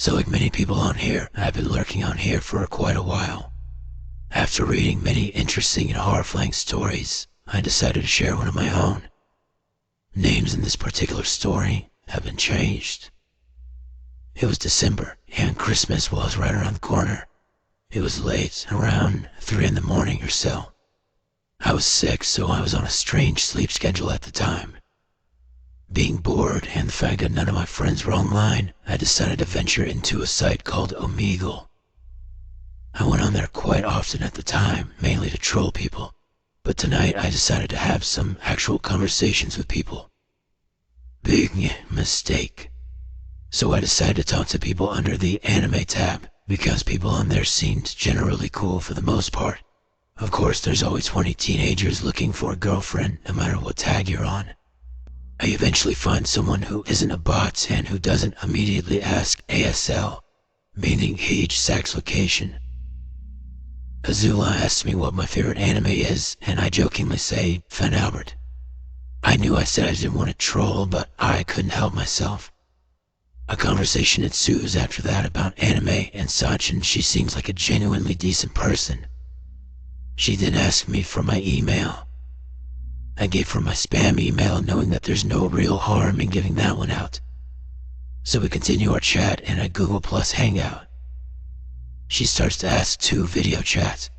So like many people on here, I've been lurking on here for quite a while. After reading many interesting and horrifying stories, I decided to share one of my own. Names in this particular story have been changed. It was December, and Christmas was right around the corner. It was late, around 3 in the morning or so. I was sick, so I was on a strange sleep schedule at the time. Being bored and the fact that none of my friends were online, I decided to venture into a site called Omegle. I went on there quite often at the time, mainly to troll people, but tonight I decided to have some actual conversations with people. Big mistake. So I decided to talk to people under the anime tab, because people on there seemed generally cool for the most part. Of course, there's always 20 teenagers looking for a girlfriend, no matter what tag you're on. I eventually find someone who isn't a bot and who doesn't immediately ask ASL, meaning age, sex, location. Azula asks me what my favorite anime is, and I jokingly say Fan Albert. I knew I said I didn't want to troll, but I couldn't help myself. A conversation ensues after that about anime and such, and she seems like a genuinely decent person. She then asked me for my email. I gave her my spam email, knowing that there's no real harm in giving that one out. So we continue our chat in a Google Plus Hangout. She starts to ask to video chat.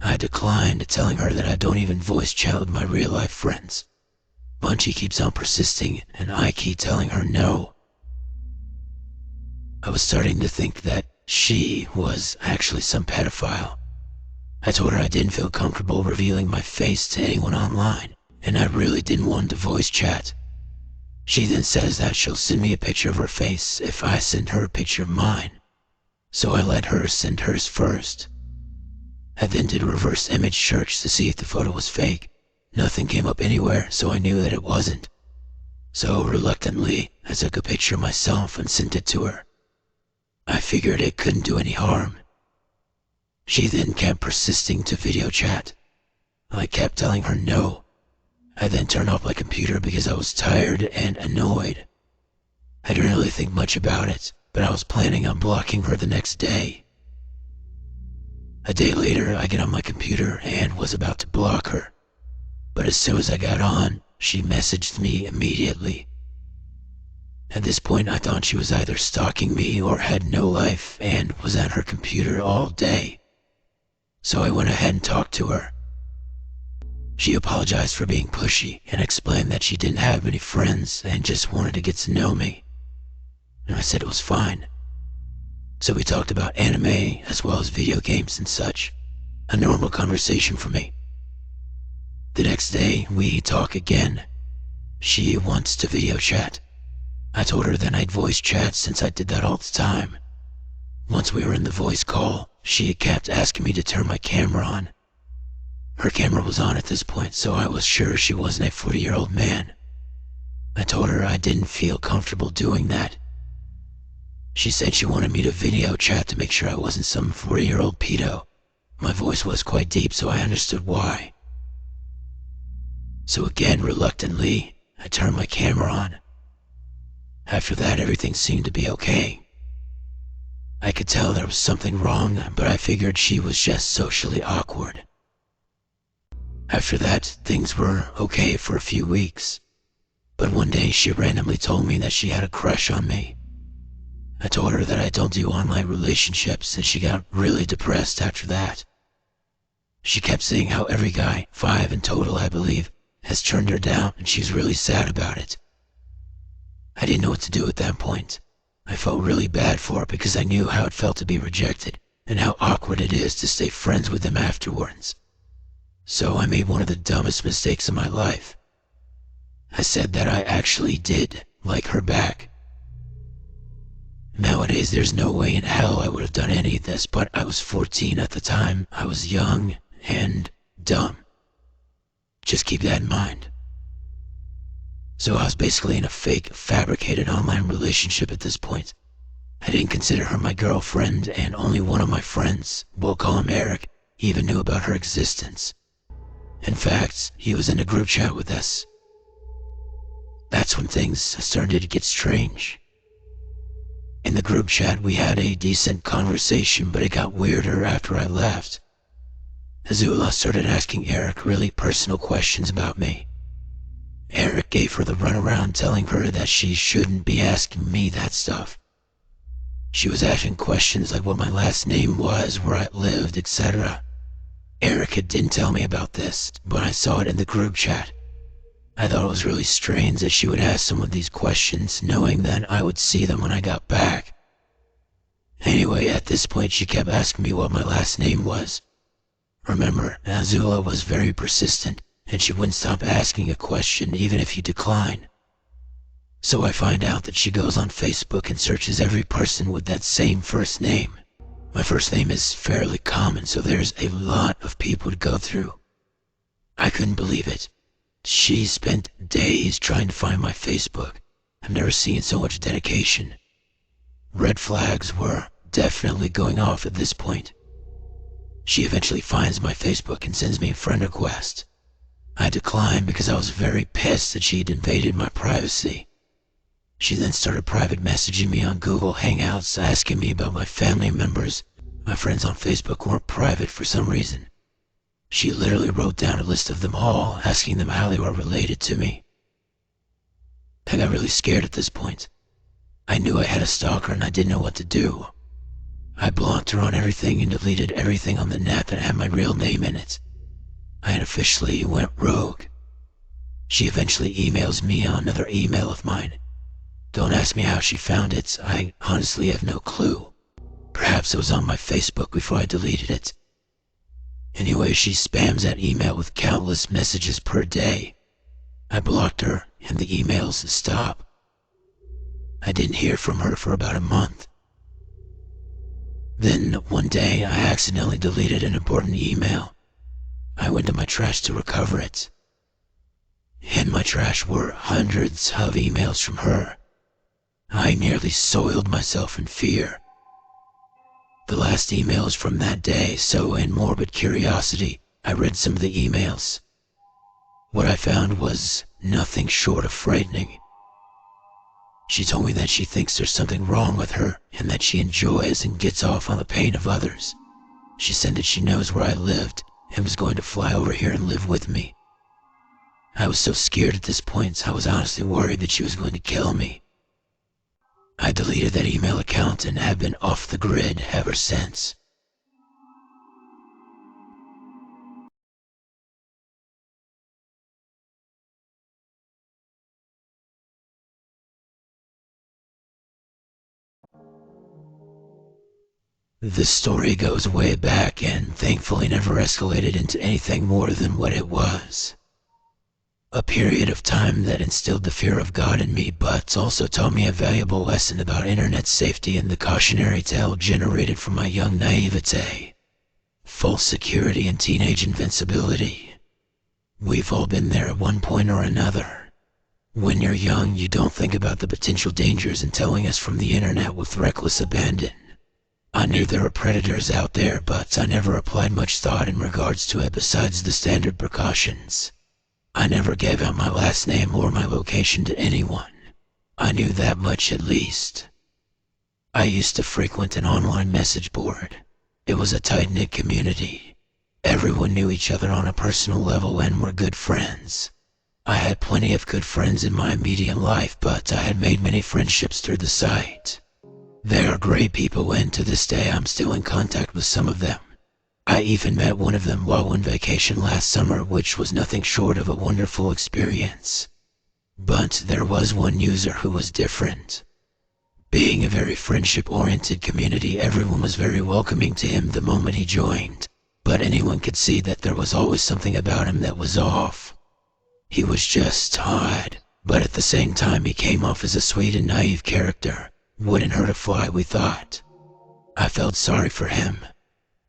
I declined, telling her that I don't even voice chat with my real life friends. Bungie keeps on persisting, and I keep telling her no. I was starting to think that she was actually some pedophile. I told her I didn't feel comfortable revealing my face to anyone online, and I really didn't want to voice chat. She then says that she'll send me a picture of her face if I send her a picture of mine. So I let her send hers first. I then did a reverse image search to see if the photo was fake. Nothing came up anywhere, so I knew that it wasn't. So reluctantly, I took a picture of myself and sent it to her. I figured it couldn't do any harm. She then kept persisting to video chat. I kept telling her no. I then turned off my computer because I was tired and annoyed. I didn't really think much about it, but I was planning on blocking her the next day. A day later, I get on my computer and was about to block her. But as soon as I got on, she messaged me immediately. At this point, I thought she was either stalking me or had no life and was at her computer all day. So I went ahead and talked to her. She apologized for being pushy and explained that she didn't have many friends and just wanted to get to know me. And I said it was fine. So we talked about anime as well as video games and such. A normal conversation for me. The next day, we talk again. She wants to video chat. I told her that I'd voice chat since I did that all the time. Once we were in the voice call, she kept asking me to turn my camera on. Her camera was on at this point, so I was sure she wasn't a 40-year-old man. I told her I didn't feel comfortable doing that. She said she wanted me to video chat to make sure I wasn't some 40-year-old pedo. My voice was quite deep, so I understood why. So again, reluctantly, I turned my camera on. After that, everything seemed to be okay. I could tell there was something wrong, but I figured she was just socially awkward. After that, things were okay for a few weeks. But one day she randomly told me that she had a crush on me. I told her that I don't do online relationships, and she got really depressed after that. She kept saying how every guy, 5 in total I believe, has turned her down, and she's really sad about it. I didn't know what to do at that point. I felt really bad for her because I knew how it felt to be rejected, and how awkward it is to stay friends with them afterwards. So I made one of the dumbest mistakes of my life. I said that I actually did like her back. Nowadays, there's no way in hell I would have done any of this, but I was 14 at the time. I was young and dumb. Just keep that in mind. So I was basically in a fake, fabricated online relationship at this point. I didn't consider her my girlfriend, and only one of my friends, we'll call him Eric, even knew about her existence. In fact, he was in a group chat with us. That's when things started to get strange. In the group chat we had a decent conversation, but it got weirder after I left. Azula started asking Eric really personal questions about me. Eric gave her the runaround, telling her that she shouldn't be asking me that stuff. She was asking questions like what my last name was, where I lived, etc. Erica didn't tell me about this, but I saw it in the group chat. I thought it was really strange that she would ask some of these questions, knowing that I would see them when I got back. Anyway, at this point she kept asking me what my last name was. Remember, Azula was very persistent, and she wouldn't stop asking a question even if you decline. So I find out that she goes on Facebook and searches every person with that same first name. My first name is fairly common, so there's a lot of people to go through. I couldn't believe it. She spent days trying to find my Facebook. I've never seen so much dedication. Red flags were definitely going off at this point. She eventually finds my Facebook and sends me a friend request. I declined because I was very pissed that she had invaded my privacy. She then started private messaging me on Google Hangouts, asking me about my family members. My friends on Facebook weren't private for some reason. She literally wrote down a list of them all, asking them how they were related to me. I got really scared at this point. I knew I had a stalker and I didn't know what to do. I blocked her on everything and deleted everything on the net that had my real name in it. I unofficially went rogue. She eventually emails me on another email of mine. Don't ask me how she found it, I honestly have no clue. Perhaps it was on my Facebook before I deleted it. Anyway, she spams that email with countless messages per day. I blocked her and the emails stopped. I didn't hear from her for about a month. Then one day I accidentally deleted an important email. I went to my trash to recover it. In my trash were hundreds of emails from her. I nearly soiled myself in fear. The last emails from that day, so in morbid curiosity, I read some of the emails. What I found was nothing short of frightening. She told me that she thinks there's something wrong with her and that she enjoys and gets off on the pain of others. She said that she knows where I lived and was going to fly over here and live with me. I was so scared at this point, I was honestly worried that she was going to kill me. I deleted that email account and have been off the grid ever since. This story goes way back and thankfully never escalated into anything more than what it was. A period of time that instilled the fear of God in me, but also taught me a valuable lesson about internet safety and the cautionary tale generated from my young naivete. False security and teenage invincibility. We've all been there at one point or another. When you're young, you don't think about the potential dangers entailing us from the internet with reckless abandon. I knew there were predators out there, but I never applied much thought in regards to it besides the standard precautions. I never gave out my last name or my location to anyone. I knew that much at least. I used to frequent an online message board. It was a tight-knit community. Everyone knew each other on a personal level and were good friends. I had plenty of good friends in my immediate life, but I had made many friendships through the site. They are great people, and to this day I'm still in contact with some of them. I even met one of them while on vacation last summer, which was nothing short of a wonderful experience. But there was one user who was different. Being a very friendship-oriented community, everyone was very welcoming to him the moment he joined, but anyone could see that there was always something about him that was off. He was just odd, but at the same time he came off as a sweet and naive character. Wouldn't hurt a fly, we thought. I felt sorry for him.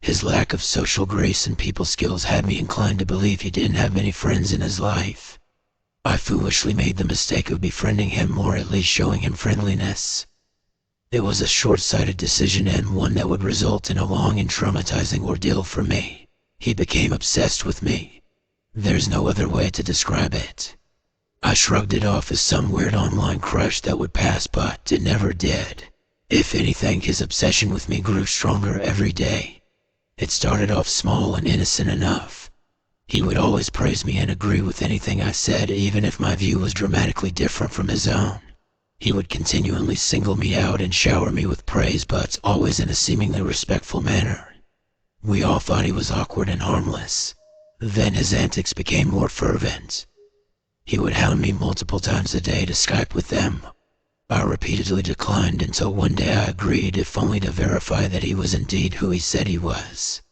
His lack of social grace and people skills had me inclined to believe he didn't have many friends in his life. I foolishly made the mistake of befriending him, or at least showing him friendliness. It was a short-sighted decision and one that would result in a long and traumatizing ordeal for me. He became obsessed with me. There's no other way to describe it. I shrugged it off as some weird online crush that would pass, but it never did. If anything, his obsession with me grew stronger every day. It started off small and innocent enough. He would always praise me and agree with anything I said, even if my view was dramatically different from his own. He would continually single me out and shower me with praise, but always in a seemingly respectful manner. We all thought he was awkward and harmless. Then his antics became more fervent. He would hound me multiple times a day to Skype with them. I repeatedly declined until one day I agreed, if only to verify that he was indeed who he said he was.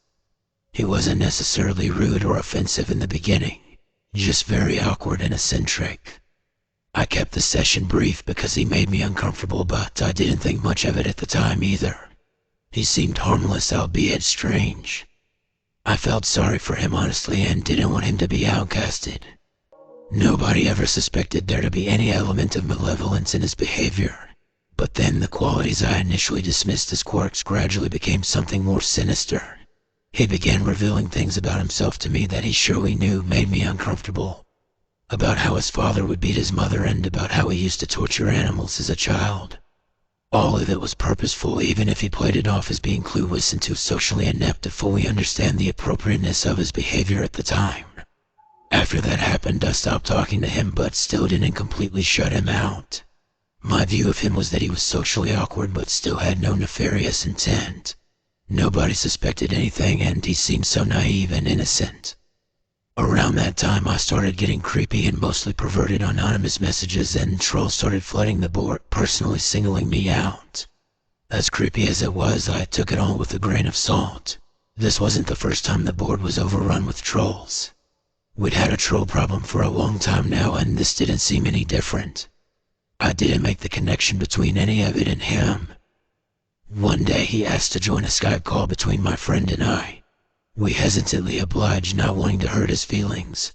He wasn't necessarily rude or offensive in the beginning, just very awkward and eccentric. I kept the session brief because he made me uncomfortable, but I didn't think much of it at the time either. He seemed harmless, albeit strange. I felt sorry for him honestly and didn't want him to be outcasted. Nobody ever suspected there to be any element of malevolence in his behavior, but then the qualities I initially dismissed as quirks gradually became something more sinister. He began revealing things about himself to me that he surely knew made me uncomfortable. About how his father would beat his mother and about how he used to torture animals as a child. All of it was purposeful, even if he played it off as being clueless and too socially inept to fully understand the appropriateness of his behavior at the time. After that happened, I stopped talking to him, but still didn't completely shut him out. My view of him was that he was socially awkward, but still had no nefarious intent. Nobody suspected anything, and he seemed so naive and innocent. Around that time, I started getting creepy and mostly perverted anonymous messages, and trolls started flooding the board, personally singling me out. As creepy as it was, I took it all with a grain of salt. This wasn't the first time the board was overrun with trolls. We'd had a troll problem for a long time now, and this didn't seem any different. I didn't make the connection between any of it and him. One day he asked to join a Skype call between my friend and I. We hesitantly obliged, not wanting to hurt his feelings.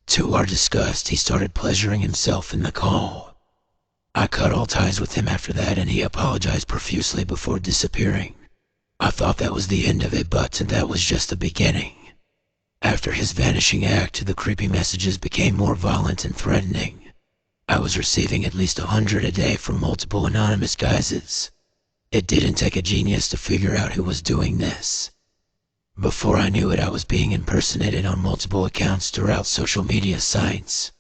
To our disgust, he started pleasuring himself in the call. I cut all ties with him after that, and he apologized profusely before disappearing. I thought that was the end of it, but that was just the beginning. After his vanishing act, the creepy messages became more violent and threatening. I was receiving at least 100 a day from multiple anonymous guises. It didn't take a genius to figure out who was doing this. Before I knew it, I was being impersonated on multiple accounts throughout social media sites.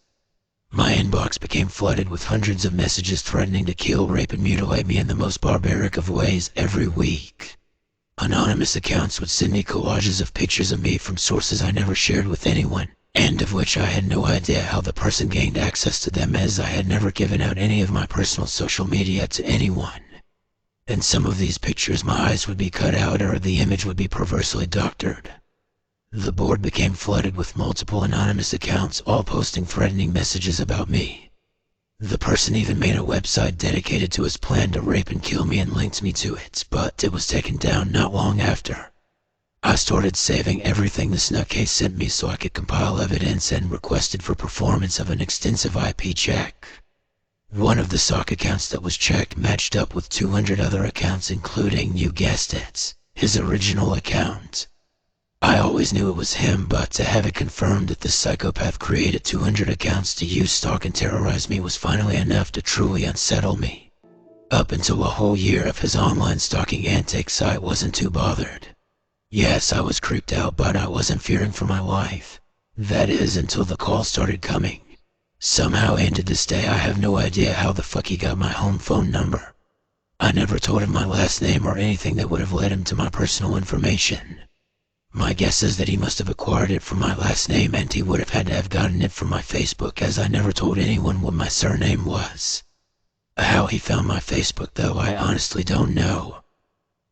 My inbox became flooded with hundreds of messages threatening to kill, rape, and mutilate me in the most barbaric of ways every week. Anonymous accounts would send me collages of pictures of me from sources I never shared with anyone, and of which I had no idea how the person gained access to them, as I had never given out any of my personal social media to anyone. In some of these pictures, my eyes would be cut out or the image would be perversely doctored. The board became flooded with multiple anonymous accounts, all posting threatening messages about me. The person even made a website dedicated to his plan to rape and kill me and linked me to it, but it was taken down not long after. I started saving everything this nutcase sent me so I could compile evidence, and requested for performance of an extensive IP check. One of the SOC accounts that was checked matched up with 200 other accounts, including, you guessed it, his original account. I always knew it was him, but to have it confirmed that this psychopath created 200 accounts to use, stalk, and terrorize me was finally enough to truly unsettle me. Up until a whole year of his online stalking antics, I wasn't too bothered. Yes, I was creeped out, but I wasn't fearing for my life. That is, until the calls started coming. Somehow, and to this day, I have no idea how the fuck he got my home phone number. I never told him my last name or anything that would have led him to my personal information. My guess is that he must have acquired it from my last name, and he would have had to have gotten it from my Facebook, as I never told anyone what my surname was. How he found my Facebook, though, I honestly don't know.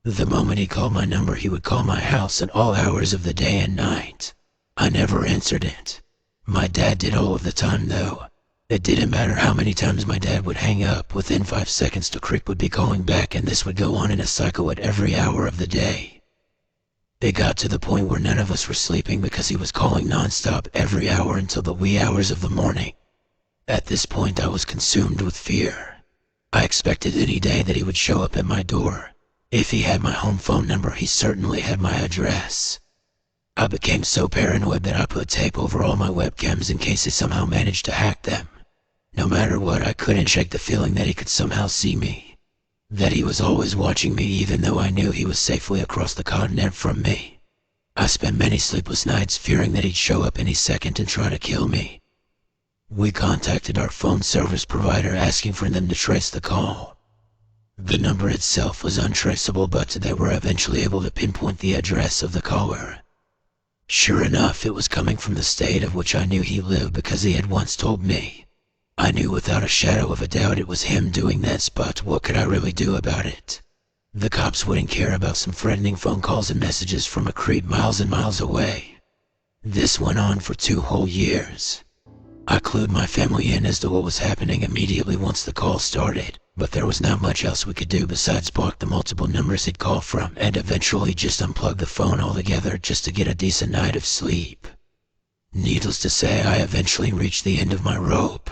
The moment he called my number, he would call my house at all hours of the day and night. I never answered it. My dad did all of the time, though. It didn't matter how many times my dad would hang up, within 5 seconds the creep would be calling back, and this would go on in a cycle at every hour of the day. It got to the point where none of us were sleeping because he was calling nonstop every hour until the wee hours of the morning. At this point, I was consumed with fear. I expected any day that he would show up at my door. If he had my home phone number, he certainly had my address. I became so paranoid that I put tape over all my webcams in case he somehow managed to hack them. No matter what, I couldn't shake the feeling that he could somehow see me. that he was always watching me even though I knew he was safely across the continent from me. I spent many sleepless nights fearing that he'd show up any second and try to kill me. We contacted our phone service provider asking for them to trace the call. The number itself was untraceable, but they were eventually able to pinpoint the address of the caller. Sure enough, it was coming from the state of which I knew he lived because he had once told me. I knew without a shadow of a doubt it was him doing this, but what could I really do about it? The cops wouldn't care about some threatening phone calls and messages from a creep miles and miles away. This went on for 2 whole years. I clued my family in as to what was happening immediately once the call started, but there was not much else we could do besides block the multiple numbers he'd call from and eventually just unplug the phone altogether just to get a decent night of sleep. Needless to say, I eventually reached the end of my rope.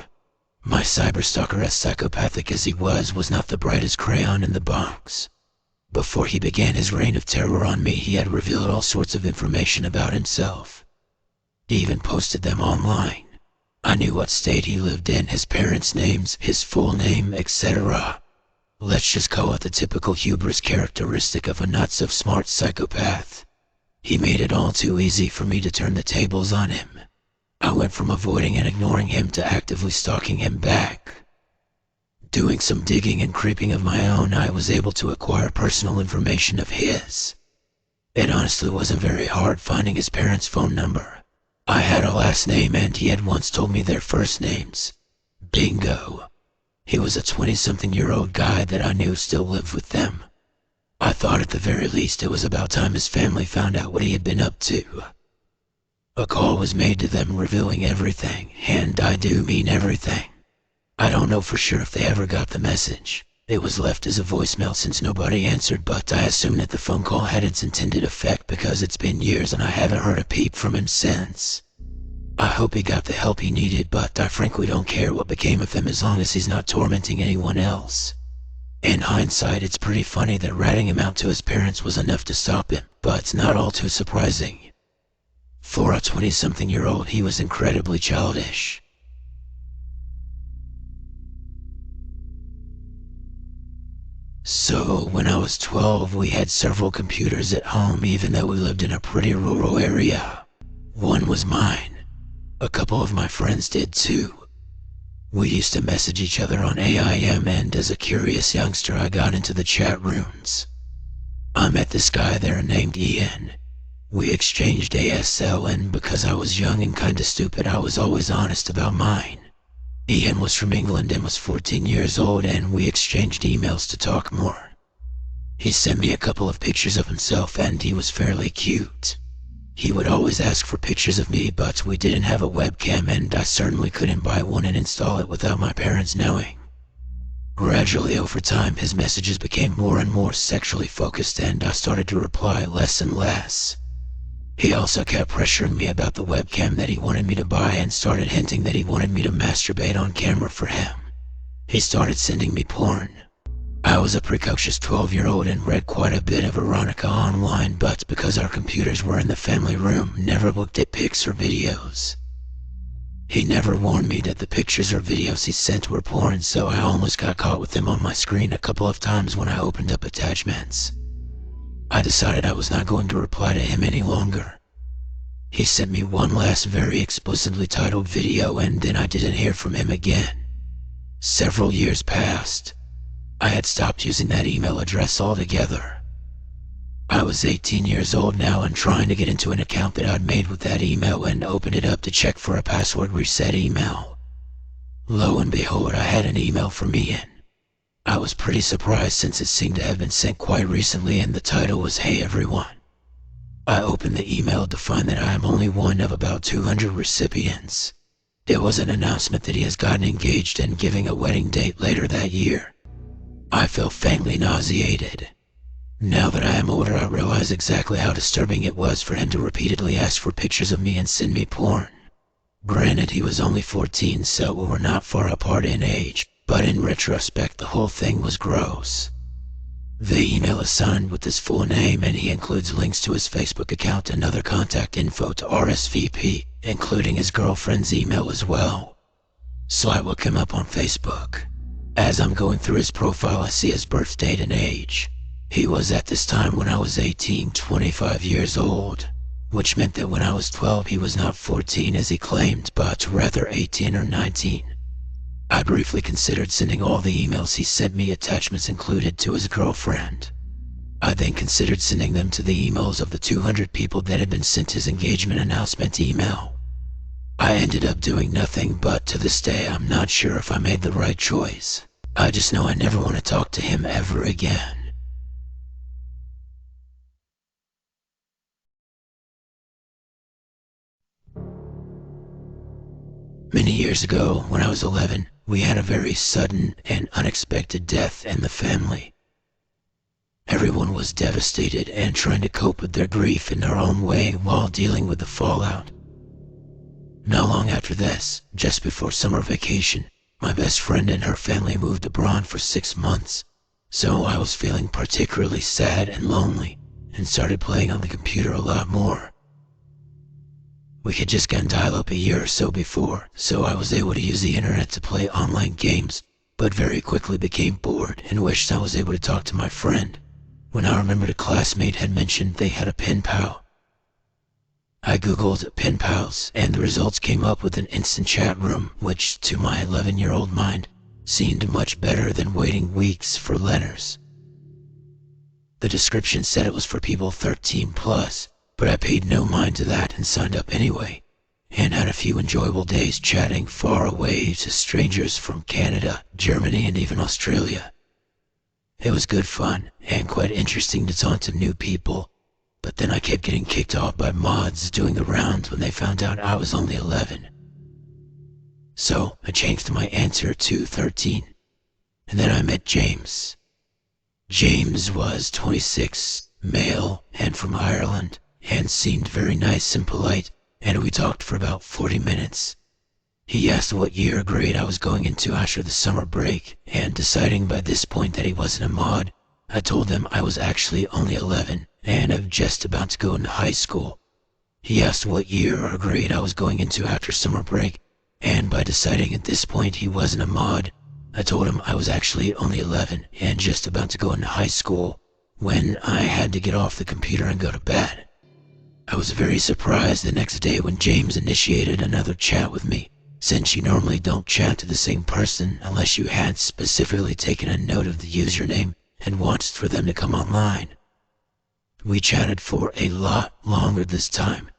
My cyberstalker, as psychopathic as he was not the brightest crayon in the box. Before he began his reign of terror on me, he had revealed all sorts of information about himself. He even posted them online. I knew what state he lived in, his parents' names, his full name, etc. Let's just call it the typical hubris characteristic of a not-so-smart psychopath. He made it all too easy for me to turn the tables on him. I went from avoiding and ignoring him to actively stalking him back. Doing some digging and creeping of my own, I was able to acquire personal information of his. It honestly wasn't very hard finding his parents' phone number. I had a last name and he had once told me their first names. Bingo. He was a 20-something-year-old guy that I knew still lived with them. I thought at the very least it was about time his family found out what he had been up to. A call was made to them revealing everything, and I do mean everything. I don't know for sure if they ever got the message. It was left as a voicemail since nobody answered, but I assume that the phone call had its intended effect because it's been years and I haven't heard a peep from him since. I hope he got the help he needed, but I frankly don't care what became of him as long as he's not tormenting anyone else. In hindsight, it's pretty funny that ratting him out to his parents was enough to stop him, but it's not all too surprising. For a 20-something-year-old, he was incredibly childish. So, when I was 12, we had several computers at home even though we lived in a pretty rural area. One was mine. A couple of my friends did too. We used to message each other on AIM, and as a curious youngster I got into the chat rooms. I met this guy there named Ian. We exchanged ASL, and because I was young and kinda stupid, I was always honest about mine. Ian was from England and was 14 years old, and we exchanged emails to talk more. He sent me a couple of pictures of himself, and he was fairly cute. He would always ask for pictures of me, but we didn't have a webcam, and I certainly couldn't buy one and install it without my parents knowing. Gradually over time, his messages became more and more sexually focused, and I started to reply less and less. He also kept pressuring me about the webcam that he wanted me to buy and started hinting that he wanted me to masturbate on camera for him. He started sending me porn. I was a precocious 12-year-old and read quite a bit of erotica online, but because our computers were in the family room, never looked at pics or videos. He never warned me that the pictures or videos he sent were porn, so I almost got caught with them on my screen a couple of times when I opened up attachments. I decided I was not going to reply to him any longer. He sent me one last very explicitly titled video, and then I didn't hear from him again. Several years passed. I had stopped using that email address altogether. I was 18 years old now and trying to get into an account that I'd made with that email and opened it up to check for a password reset email. Lo and behold, I had an email from Ian. I was pretty surprised since it seemed to have been sent quite recently and the title was "Hey everyone." I opened the email to find that I am only one of about 200 recipients. It was an announcement that he has gotten engaged and giving a wedding date later that year. I felt faintly nauseated. Now that I am older, I realize exactly how disturbing it was for him to repeatedly ask for pictures of me and send me porn. Granted, he was only 14, so we were not far apart in age, but in retrospect, the whole thing was gross. The email is signed with his full name, and he includes links to his Facebook account and other contact info to RSVP, including his girlfriend's email as well. So I look him up on Facebook. As I'm going through his profile, I see his birth date and age. He was at this time when I was 18, 25 years old, which meant that when I was 12 he was not 14 as he claimed, but rather 18 or 19. I briefly considered sending all the emails he sent me, attachments included, to his girlfriend. I then considered sending them to the emails of the 200 people that had been sent his engagement announcement email. I ended up doing nothing, but to this day I'm not sure if I made the right choice. I just know I never want to talk to him ever again. Many years ago, when I was 11, we had a very sudden and unexpected death in the family. Everyone was devastated and trying to cope with their grief in their own way while dealing with the fallout. Not long after this, just before summer vacation, my best friend and her family moved abroad for 6 months, so I was feeling particularly sad and lonely and started playing on the computer a lot more. We had just gotten dial-up a year or so before, so I was able to use the internet to play online games, but very quickly became bored and wished I was able to talk to my friend, when I remembered a classmate had mentioned they had a pen pal. I googled pen pals, and the results came up with an instant chat room, which to my 11-year-old mind seemed much better than waiting weeks for letters. The description said it was for people 13 plus, but I paid no mind to that and signed up anyway, and had a few enjoyable days chatting far away to strangers from Canada, Germany, and even Australia. It was good fun and quite interesting to talk to new people, but then I kept getting kicked off by mods doing the rounds when they found out I was only 11. So I changed my answer to 13, and then I met James. James was 26, male, and from Ireland, and seemed very nice and polite, and we talked for about 40 minutes. He asked what year or grade I was going into after the summer break, and deciding by this point that he wasn't a mod, I told him I was actually only 11 and I'm just about to go into high school. He asked what year or grade I was going into after summer break, and by deciding at this point he wasn't a mod, I told him I was actually only 11 and just about to go into high school when I had to get off the computer and go to bed. I was very surprised the next day when James initiated another chat with me, since you normally don't chat to the same person unless you had specifically taken a note of the username and wanted for them to come online. We chatted for a lot longer this time.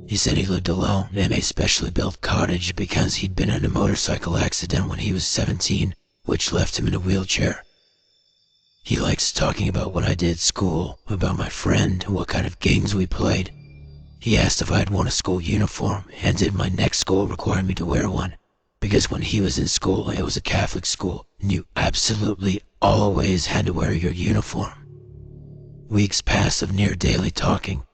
He said he lived alone in a specially built cottage because he'd been in a motorcycle accident when he was 17, which left him in a wheelchair. He likes talking about what I did at school, about my friend, what kind of games we played. He asked if I'd worn a school uniform, and did my next school require me to wear one, because when he was in school, it was a Catholic school, and you absolutely always had to wear your uniform. Weeks passed of near daily talking.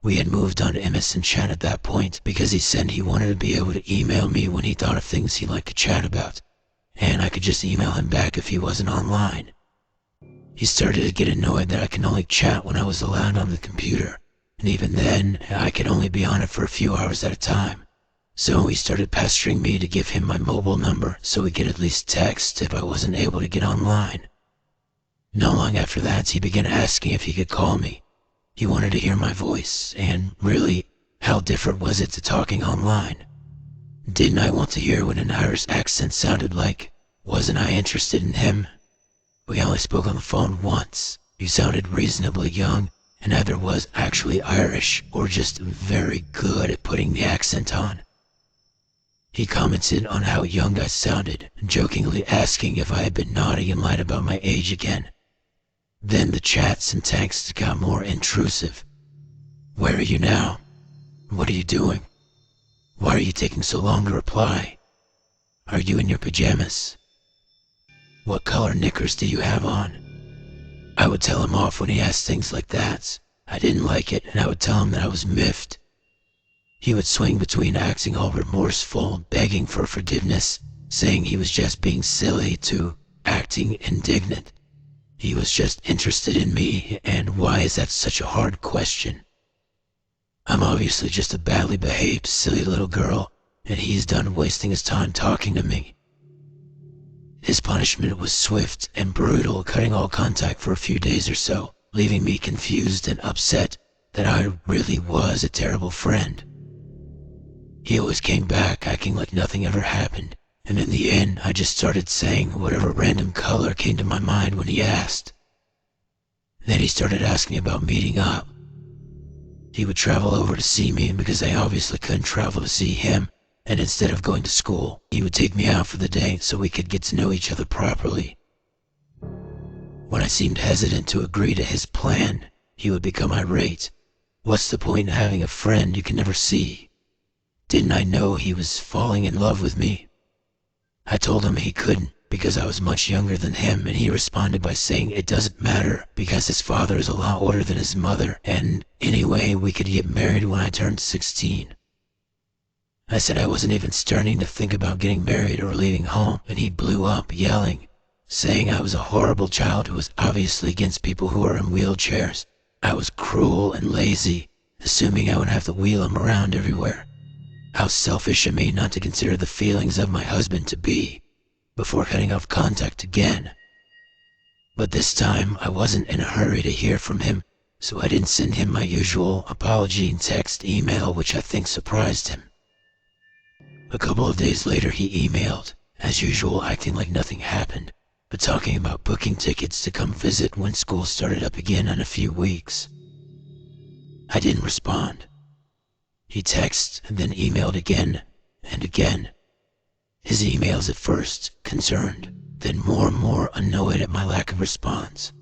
We had moved on to MSN chat at that point because he said he wanted to be able to email me when he thought of things he liked to chat about, and I could just email him back if he wasn't online. He started to get annoyed that I could only chat when I was allowed on the computer, and even then, I could only be on it for a few hours at a time. So he started pestering me to give him my mobile number so he could at least text if I wasn't able to get online. Not long after that, he began asking if he could call me. He wanted to hear my voice, and really, how different was it to talking online? Didn't I want to hear what an Irish accent sounded like? Wasn't I interested in him? We only spoke on the phone once. He sounded reasonably young, and either was actually Irish or just very good at putting the accent on. He commented on how young I sounded, jokingly asking if I had been naughty and lied about my age again. Then the chats and texts got more intrusive. Where are you now? What are you doing? Why are you taking so long to reply? Are you in your pajamas? What color knickers do you have on? I would tell him off when he asked things like that. I didn't like it, and I would tell him that I was miffed. He would swing between acting all remorseful, begging for forgiveness, saying he was just being silly, to acting indignant. He was just interested in me, and why is that such a hard question? I'm obviously just a badly behaved, silly little girl, and he's done wasting his time talking to me. His punishment was swift and brutal, cutting all contact for a few days or so, leaving me confused and upset that I really was a terrible friend. He always came back acting like nothing ever happened, and in the end I just started saying whatever random color came to my mind when he asked. Then he started asking about meeting up. He would travel over to see me, and because I obviously couldn't travel to see him, and instead of going to school, he would take me out for the day so we could get to know each other properly. When I seemed hesitant to agree to his plan, he would become irate. What's the point in having a friend you can never see? Didn't I know he was falling in love with me? I told him he couldn't because I was much younger than him, and he responded by saying it doesn't matter because his father is a lot older than his mother, and anyway, we could get married when I turned 16. I said I wasn't even starting to think about getting married or leaving home, and he blew up, yelling, saying I was a horrible child who was obviously against people who are in wheelchairs. I was cruel and lazy, assuming I would have to wheel him around everywhere. How selfish of me not to consider the feelings of my husband to be, before cutting off contact again. But this time I wasn't in a hurry to hear from him, so I didn't send him my usual apology and text email, which I think surprised him. A couple of days later he emailed, as usual acting like nothing happened, but talking about booking tickets to come visit when school started up again in a few weeks. I didn't respond. He texted and then emailed again and again. His emails at first concerned, then more and more annoyed at my lack of response.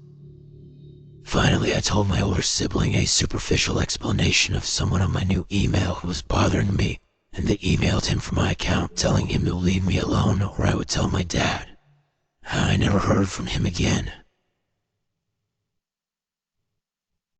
Finally, I told my older sibling a superficial explanation of someone on my new email who was bothering me, and they emailed him from my account telling him to leave me alone or I would tell my dad. I never heard from him again,